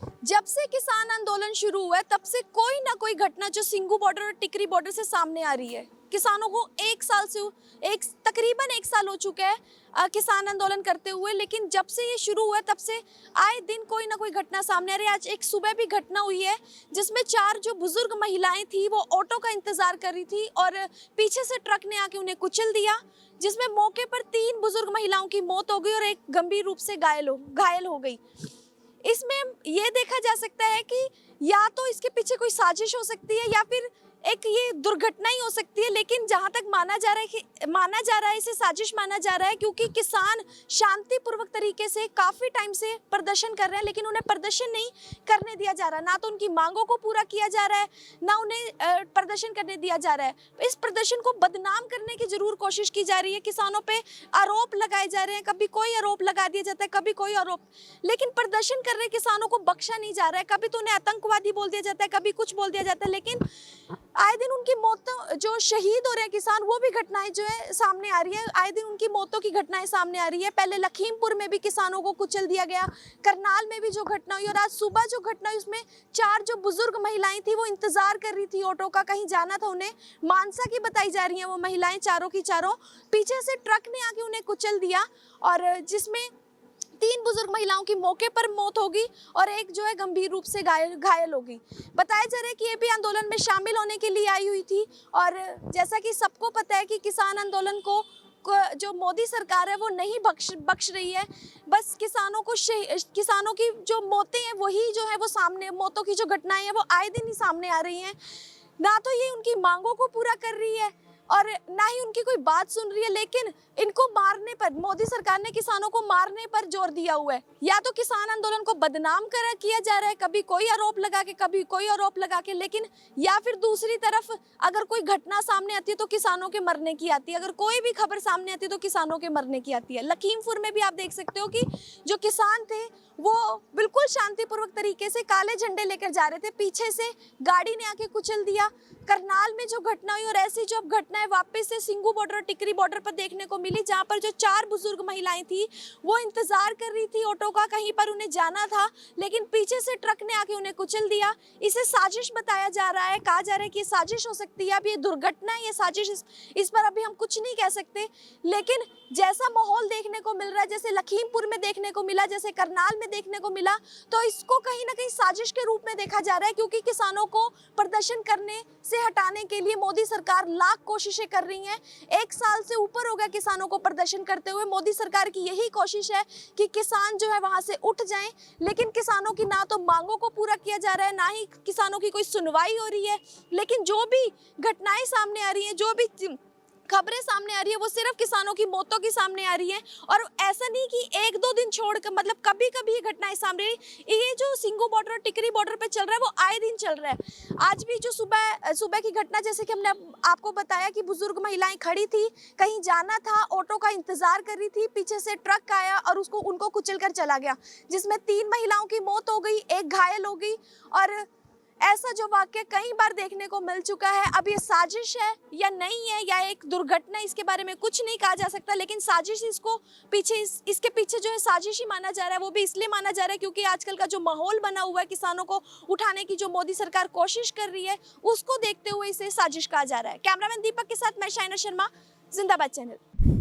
जब से किसान आंदोलन शुरू हुआ है तब से कोई ना कोई घटना जो सिंगू बॉर्डर और टिकरी बॉर्डर से सामने आ रही है। किसानों को तकरीबन एक साल हो चुका है किसान आंदोलन करते हुए, लेकिन जब से ये शुरू हुआ है तब से आए दिन कोई ना कोई घटना सामने आ रही है। आज एक सुबह भी घटना हुई है जिसमें 4 जो बुजुर्ग महिलाएं थी वो ऑटो का इंतजार कर रही थी और पीछे से ट्रक ने आके उन्हें कुचल दिया, जिसमें मौके पर 3 बुजुर्ग महिलाओं की मौत हो गई और एक गंभीर रूप से घायल हो गई। इसमें ये देखा जा सकता है कि या तो इसके पीछे कोई साजिश हो सकती है या फिर एक ये दुर्घटना ही हो सकती है, लेकिन जहां तक माना जा रहा है इसे साजिश माना जा रहा है, क्योंकि किसान शांतिपूर्वक तरीके से काफी टाइम से प्रदर्शन कर रहे हैं, लेकिन उन्हें प्रदर्शन नहीं करने दिया जा रहा। ना तो उनकी मांगों को पूरा किया जा रहा है, ना उन्हें प्रदर्शन करने दिया जा रहा है। इस प्रदर्शन को बदनाम करने की जरूर कोशिश की जा रही है, किसानों पे आरोप लगाए जा रहे हैं, कभी कोई आरोप लगा दिया जाता है, कभी कोई आरोप, लेकिन प्रदर्शन कर रहे किसानों को बख्शा नहीं जा रहा है। कभी तो उन्हें आतंकवादी बोल दिया जाता है, कभी कुछ बोल दिया जाता है, लेकिन आए दिन उनकी मौतों, जो शहीद हो रहे हैं किसान, वो भी घटनाएं जो है सामने आ रही है। आए दिन उनकी मौतों की घटनाएं सामने आ रही है। पहले लखीमपुर में भी किसानों को कुचल दिया गया, करनाल में भी जो घटना हुई, और आज सुबह जो घटना हुई उसमें 4 जो बुजुर्ग महिलाएं थी वो इंतजार कर रही थी ऑटो का, कहीं जाना था उन्हें। मानसा की बताई जा रही है वो महिलाएं चारों की चारों, पीछे से ट्रक ने आके उन्हें कुचल दिया और जिसमें 3 बुजुर्ग महिलाओं की मौके पर मौत होगी और एक जो है गंभीर रूप से घायल हो गई। बताया जा रहा है कि ये भी आंदोलन में शामिल होने के लिए आई हुई थी, और जैसा कि सबको पता है कि किसान आंदोलन को जो मोदी सरकार है वो नहीं बख्श रही है। बस किसानों की जो मौतें हैं वही जो है वो सामने, मौतों की जो घटनाएं हैं वो आए दिन ही सामने आ रही हैं। ना तो ये उनकी मांगों को पूरा कर रही है और ना ही उनकी कोई बात सुन रही है, लेकिन इनको मारने पर, मोदी सरकार ने किसानों को मारने पर जोर दिया हुआ है। या तो किसान आंदोलन को बदनाम किया जा रहा है, कभी कोई आरोप लगा के, कभी कोई आरोप लगा के, लेकिन या फिर दूसरी तरफ अगर कोई घटना सामने आती है तो किसानों के मरने की आती है, अगर कोई भी खबर सामने आती है तो किसानों के मरने की आती है। लखीमपुर में भी आप देख सकते हो कि जो किसान थे वो बिल्कुल शांतिपूर्वक तरीके से काले झंडे लेकर जा रहे थे, पीछे से गाड़ी ने आके कुचल दिया। करनाल में जो घटना हुई और ऐसी जो घटनाएं वापस से सिंगू बॉर्डर और टिकरी बॉर्डर पर देखने को मिली, जहां पर जो 4 बुजुर्ग महिलाएं थी वो इंतजार कर रही थी ऑटो का, कहीं पर उन्हें जाना था, लेकिन पीछे से ट्रक ने आके उन्हें कुचल दिया। इसे साजिश बताया जा रहा है, कहा जा रहा है कि ये साजिश हो सकती है। अब ये दुर्घटना है, ये साजिश, इस पर अभी हम कुछ नहीं कह सकते, लेकिन जैसा माहौल देखने को मिल रहा है, जैसे लखीमपुर में देखने को मिला, जैसे करनाल में देखने को मिला, तो इसको कहीं ना कहीं साजिश के रूप में देखा जा रहा है, क्योंकि किसानों को प्रदर्शन करने से हटाने के लिए मोदी सरकार लाख कोशिशें कर रही है। 1 साल से ऊपर हो गया किसानों को प्रदर्शन करते हुए। मोदी सरकार की यही कोशिश है कि किसान जो है वहां से उठ जाएं, लेकिन किसानों की ना तो मांगों को पूरा किया जा रहा है, ना ही किसानों की कोई सुनवाई हो रही है। लेकिन जो भी घटनाएं सामने आ रही हैं, जो भी खबरें सामने आ रही है, वो सिर्फ किसानों की मौतों की सामने आ रही है। और ऐसा नहीं कि 1-2 दिन छोड़कर, मतलब कभी कभी ये घटनाएं सामने, ये जो सिंगू बॉर्डर और टिकरी बॉर्डर पे चल रहा है वो आए दिन चल रहा है। आज भी जो सुबह की घटना, जैसे कि हमने आपको बताया कि बुजुर्ग महिलाएं खड़ी थी, कहीं जाना था, ऑटो का इंतजार कर रही थी, पीछे से ट्रक आया और उनको कुचल कर चला गया, जिसमें 3 महिलाओं की मौत हो गई, एक घायल हो गई। और ऐसा जो वाक्य कई बार देखने को मिल चुका है। अब ये साजिश है या नहीं है, या एक दुर्घटना, इसके बारे में कुछ नहीं कहा जा सकता, लेकिन साजिश इसके पीछे जो है साजिश ही माना जा रहा है। वो भी इसलिए माना जा रहा है क्योंकि आजकल का जो माहौल बना हुआ है, किसानों को उठाने की जो मोदी सरकार कोशिश कर रही है, उसको देखते हुए इसे साजिश कहा जा रहा है। कैमरामैन दीपक के साथ मैं शाइना शर्मा, जिंदाबाद चैनल।